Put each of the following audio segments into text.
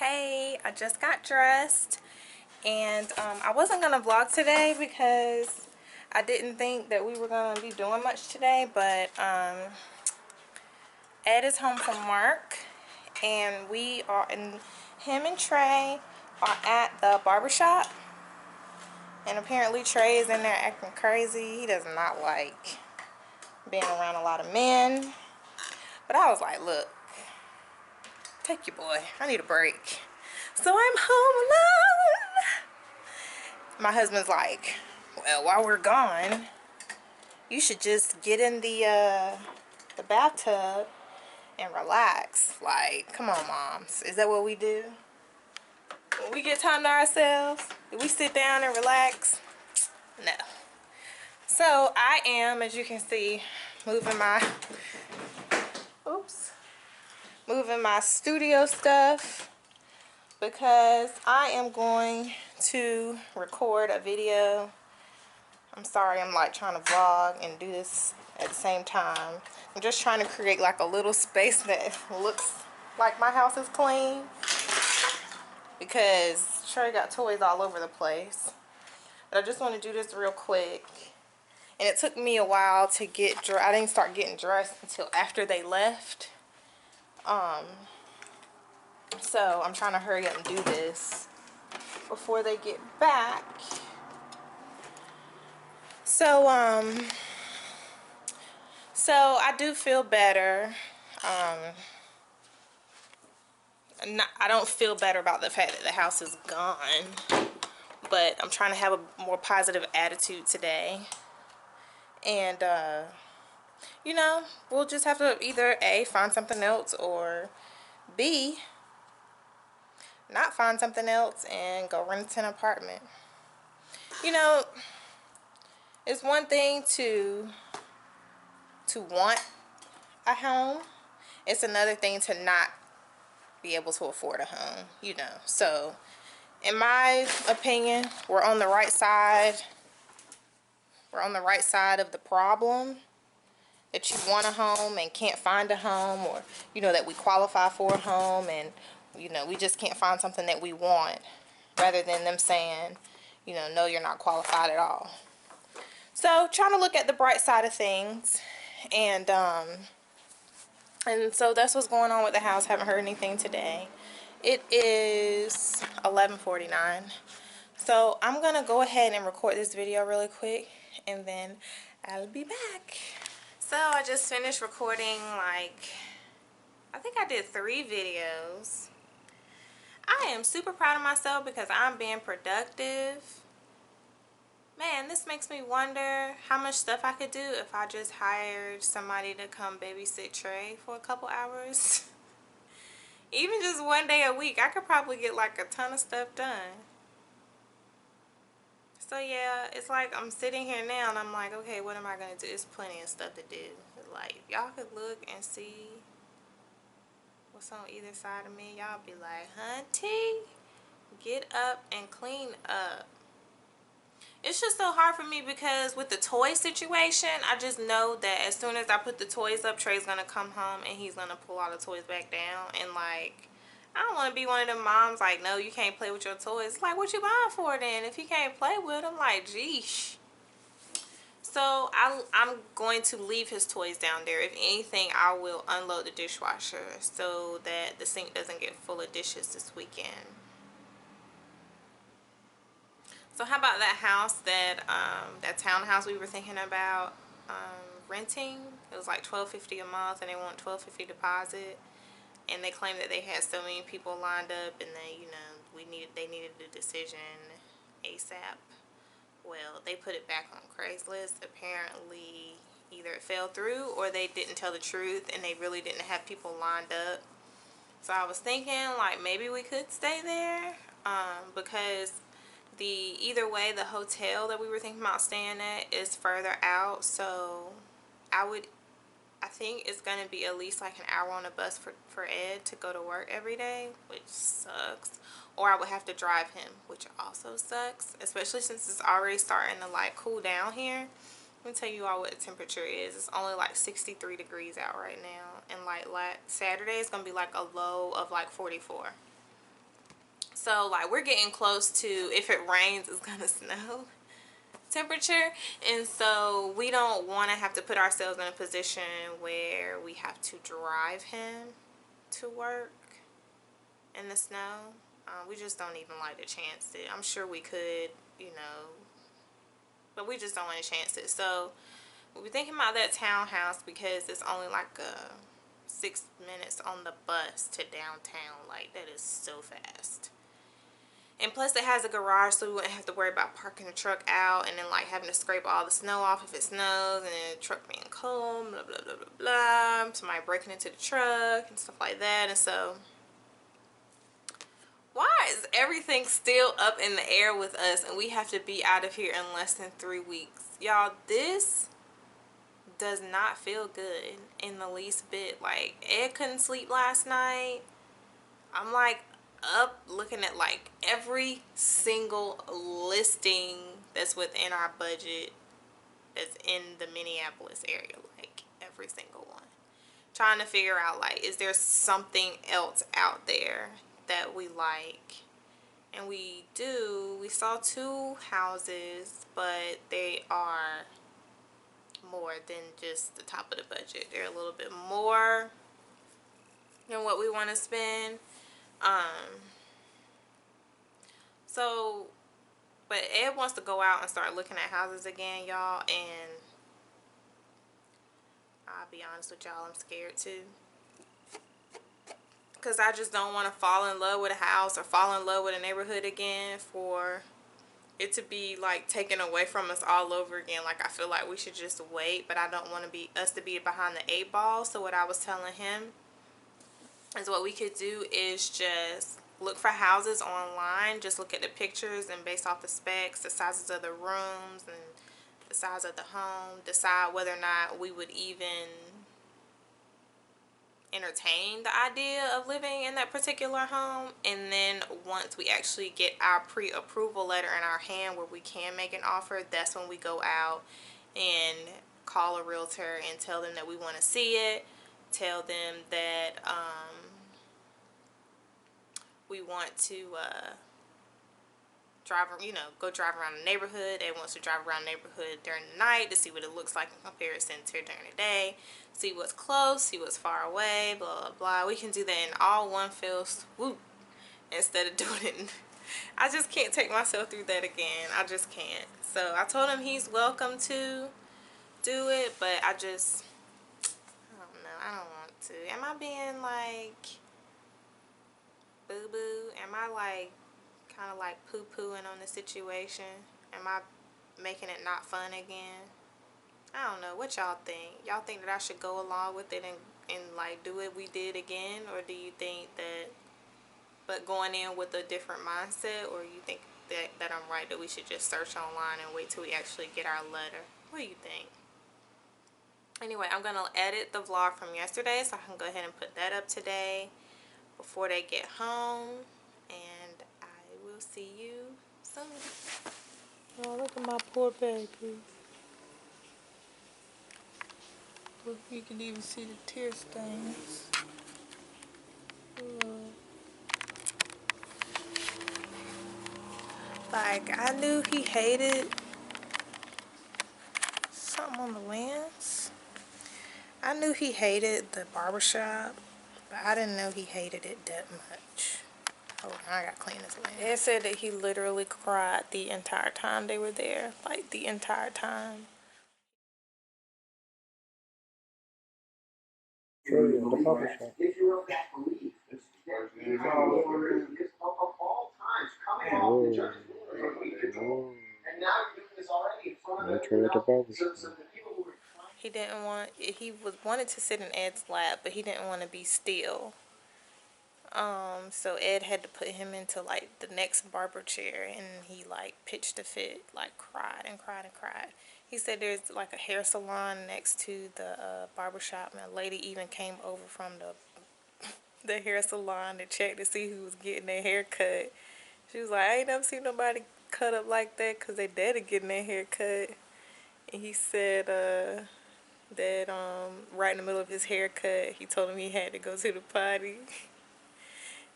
Hey, I just got dressed and I wasn't gonna vlog today because I didn't think that we were gonna be doing much today, but Ed is home from work and him and Trey are at the barber shop, and apparently Trey is in there acting crazy. He does not like being around a lot of men, but I was like, look, take your boy, I need a break. So I'm home alone. My husband's like, well, while we're gone, you should just get in the bathtub and relax. Like, come on, moms. Is that what we do? When we get time to ourselves, do we sit down and relax? No. So I am, as you can see, moving my studio stuff because I am going to record a video. I'm sorry, I'm like trying to vlog and do this at the same time. I'm just trying to create like a little space that looks like my house is clean, because Trey got toys all over the place. But I just want to do this real quick. And it took me a while to get dressed. I didn't start getting dressed until after they left. So I'm trying to hurry up and do this before they get back. So I do feel better. I don't feel better about the fact that the house is gone, but I'm trying to have a more positive attitude today. And you know, we'll just have to either A, find something else, or B, not find something else and go rent an apartment. You know, it's one thing to want a home. It's another thing to not be able to afford a home, you know. So in my opinion, we're on the right side. We're on the right side of the problem. That you want a home and can't find a home, or you know, that we qualify for a home and you know, we just can't find something that we want, rather than them saying, you know, no, you're not qualified at all. So trying to look at the bright side of things. And so that's what's going on with the house. Haven't heard anything today. It is 11:49. So I'm gonna go ahead and record this video really quick, and then I'll be back. So I just finished recording, like, I think I did 3 videos. I am super proud of myself because I'm being productive. Man, this makes me wonder how much stuff I could do if I just hired somebody to come babysit Trae for a couple hours. Even just one day a week, I could probably get like a ton of stuff done. So yeah, it's like I'm sitting here now and I'm like, okay, what am I going to do? There's plenty of stuff to do. Like, y'all could look and see what's on either side of me. Y'all be like, hunty, get up and clean up. It's just so hard for me because with the toy situation, I just know that as soon as I put the toys up, Trey's gonna come home and he's gonna pull all the toys back down. And like, I don't want to be one of them moms like, no, you can't play with your toys. Like, what you buying for then if you can't play with them? Like, geesh. So I'm going to leave his toys down there. If anything, I will unload the dishwasher so that the sink doesn't get full of dishes this weekend. So how about that house, that townhouse we were thinking about renting? It was like $12.50 a month, and they want $12.50 deposit. And they claimed that they had so many people lined up, and they, you know, they needed a decision ASAP. Well, they put it back on Craigslist. Apparently, either it fell through or they didn't tell the truth, and they really didn't have people lined up. So I was thinking, like, maybe we could stay there because either way, the hotel that we were thinking about staying at is further out. So I think it's going to be at least like an hour on a bus for Ed to go to work every day, which sucks. Or I would have to drive him, which also sucks, especially since it's already starting to like cool down here. Let me tell you all what the temperature is. It's only like 63 degrees out right now, and like Saturday is going to be like a low of like 44. So like we're getting close to, if it rains it's gonna snow temperature, and so we don't want to have to put ourselves in a position where we have to drive him to work in the snow. We just don't even like to chance it. I'm sure we could, you know, but we just don't want to chance it. So we're thinking about that townhouse because it's only like 6 minutes on the bus to downtown. Like, that is so fast. And plus it has a garage, so we wouldn't have to worry about parking the truck out and then like having to scrape all the snow off if it snows, and then the truck being cold, blah blah blah blah blah, somebody breaking into the truck and stuff like that. And so why is everything still up in the air with us and we have to be out of here in less than 3 weeks? Y'all, this does not feel good in the least bit. Like, Ed couldn't sleep last night. I'm like up looking at like every single listing that's within our budget that's in the Minneapolis area, like every single one, trying to figure out like, is there something else out there that we like? And we do. We saw 2 houses, but they are more than just the top of the budget. They're a little bit more than what we want to spend. So, but Ed wants to go out and start looking at houses again, y'all, and I'll be honest with y'all, I'm scared too. Because I just don't want to fall in love with a house or fall in love with a neighborhood again for it to be like taken away from us all over again. Like, I feel like we should just wait, but I don't want us to be behind the 8 ball. So what I was telling him is what we could do is just look for houses online, just look at the pictures, and based off the specs, the sizes of the rooms and the size of the home, decide whether or not we would even entertain the idea of living in that particular home. And then once we actually get our pre-approval letter in our hand where we can make an offer, that's when we go out and call a realtor and tell them that we want to see it, tell them that we want to go drive around the neighborhood. They want to drive around the neighborhood during the night to see what it looks like in comparison to during the day, see what's close, see what's far away, blah blah blah. We can do that in all one fell swoop instead of doing it. I just can't take myself through that again. I just can't. So I told him he's welcome to do it, but I don't know. I don't want to. Am I being like boo-boo? Am I like kind of like poo-pooing on the situation? Am I making it not fun again? I don't know. What y'all think? Y'all think that I should go along with it and like do what we did again? Or do you think that, but going in with a different mindset? Or you think that I'm right, that we should just search online and wait till we actually get our letter? What do you think? Anyway, I'm going to edit the vlog from yesterday so I can go ahead and put that up today before they get home. And I will see you soon. Oh, look at my poor baby. Look, you can even see the tear stains. Like, I knew he hated something on the lens. I knew he hated the barbershop, but I didn't know he hated it that much. Hold on, I gotta clean this lens. It said that he literally cried the entire time they were there. Like, the entire time. Trae in the barbershop. If you wrote that belief, because of all times coming off the judge's ruling on weed control, and now you're doing this already in front of Trae at the barbershop. so the people who were He wanted to sit in Ed's lap, but he didn't want to be still. So Ed had to put him into like the next barber chair, and he like pitched a fit, like cried and cried and cried. He said there's like a hair salon next to the barbershop, and a lady even came over from the hair salon to check to see who was getting their hair cut. She was like, I ain't never seen nobody cut up like that because they daddy getting their hair cut. And he said that right in the middle of his haircut, he told him he had to go to the potty.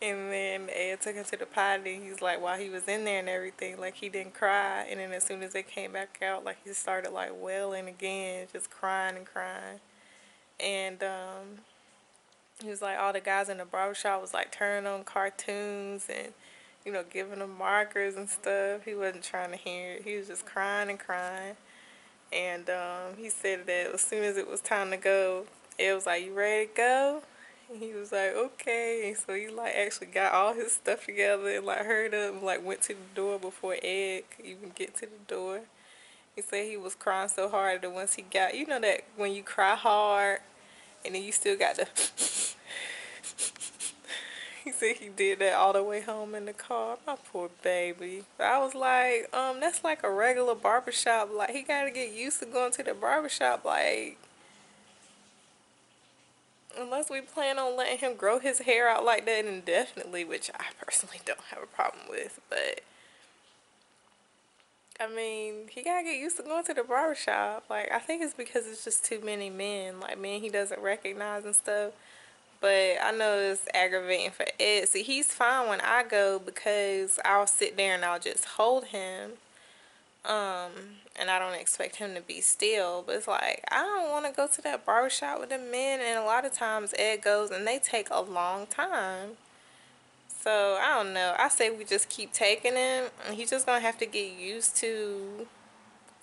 And then Ed took him to the potty. He's like, while he was in there and everything, like he didn't cry. And then as soon as they came back out, like he started like wailing again, just crying and crying. And he was like, all the guys in the barbershop was like turning on cartoons and, you know, giving him markers and stuff. He wasn't trying to hear it. He was just crying and crying. And he said that as soon as it was time to go, Ed was like, you ready to go? And he was like, okay. And so he like actually got all his stuff together and like hurried up and like went to the door before Ed could even get to the door. He said he was crying so hard that once he got, you know that when you cry hard and then you still got the he said he did that all the way home in the car. My poor baby. I was like, that's like a regular barbershop. Like, he gotta get used to going to the barbershop. Like, unless we plan on letting him grow his hair out like that indefinitely, which I personally don't have a problem with. But, I mean, he gotta get used to going to the barbershop. Like, I think it's because it's just too many men. Like, men he doesn't recognize and stuff. But I know it's aggravating for Ed. See, he's fine when I go because I'll sit there and I'll just hold him. And I don't expect him to be still. But it's like, I don't want to go to that barbershop with the men. And a lot of times Ed goes and they take a long time. So, I don't know. I say we just keep taking him. And he's just going to have to get used to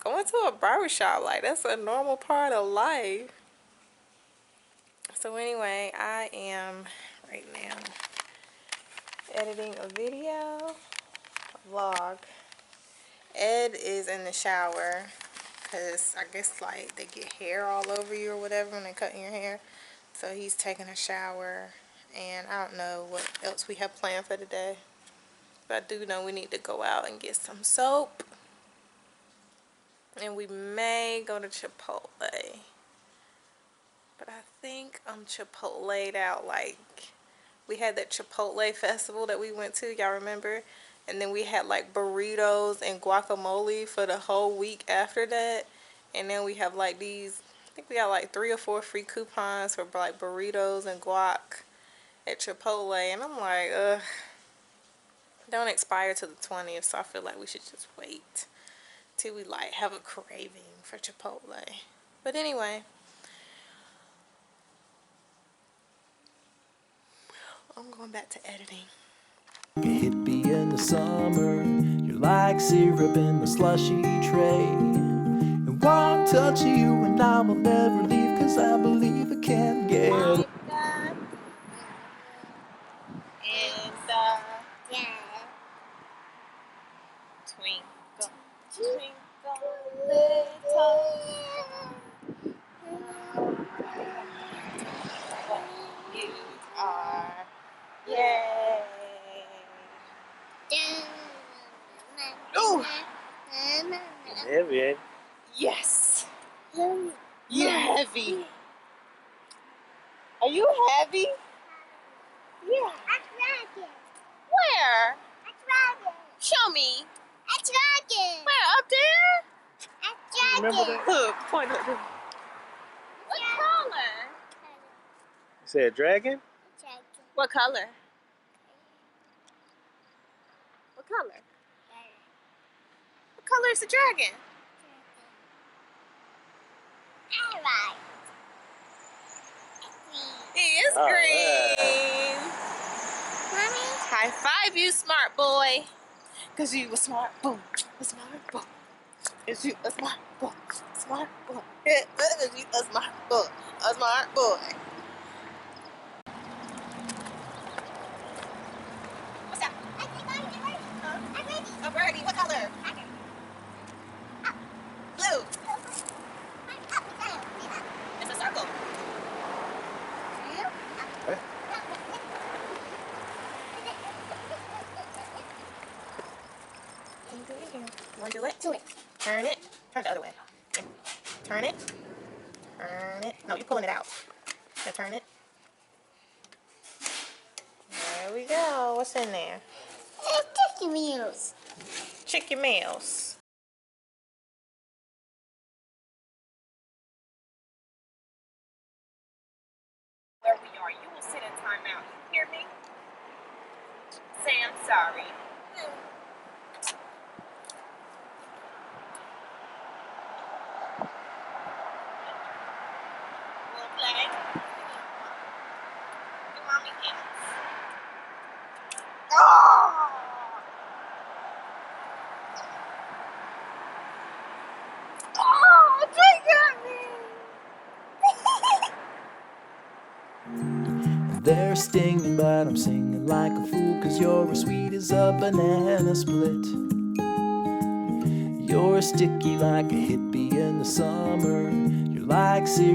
going to a barbershop. Like, that's a normal part of life. So anyway, I am right now editing a video, a vlog. Ed is in the shower because I guess like they get hair all over you or whatever when they're cutting your hair. So he's taking a shower and I don't know what else we have planned for today. But I do know we need to go out and get some soap. And we may go to Chipotle. But I think I'm Chipotle'd out. Like, we had that Chipotle festival that we went to, y'all remember? And then we had like burritos and guacamole for the whole week after that. And then we have like these, I think we got like 3 or 4 free coupons for like burritos and guac at Chipotle. And I'm like, ugh, don't expire till the 20th. So I feel like we should just wait till we like have a craving for Chipotle. But anyway, I'm going back to editing. A hippie in the summer, you're like syrup in the slushy tray. And one touch of you and I will never leave, cause I believe I can get And twinkle, twinkle, little you are. Yay! Ooh! Heavy, ain't Yes! You're heavy. Are you heavy? Yeah. Where? Show me. Where? Up there? Remember that? Look, point up there. What color? You said dragon? What color? What color? What color is the dragon? He is All green. High five, you smart boy. Cause you a smart boy. A smart boy. Cause you a smart boy. Smart boy. Cause you a smart boy. A smart boy. What's up? A birdie. What color? Blue. It's a circle. You want to do it? Do it. Turn it. Turn it the other way. Turn it. Turn it. No, you're pulling it out. Now turn it. There we go. What's in there? Chicken meals. Chicken meals. Where we are, you will sit in timeout. You hear me? say I'm sorry. Wanna play? Give mommy hands. Oh! Oh, Trae got me! They're stinging, but I'm singing like a fool, 'cause you're as sweet as a banana split. You're sticky like a hippie in the summer. You're like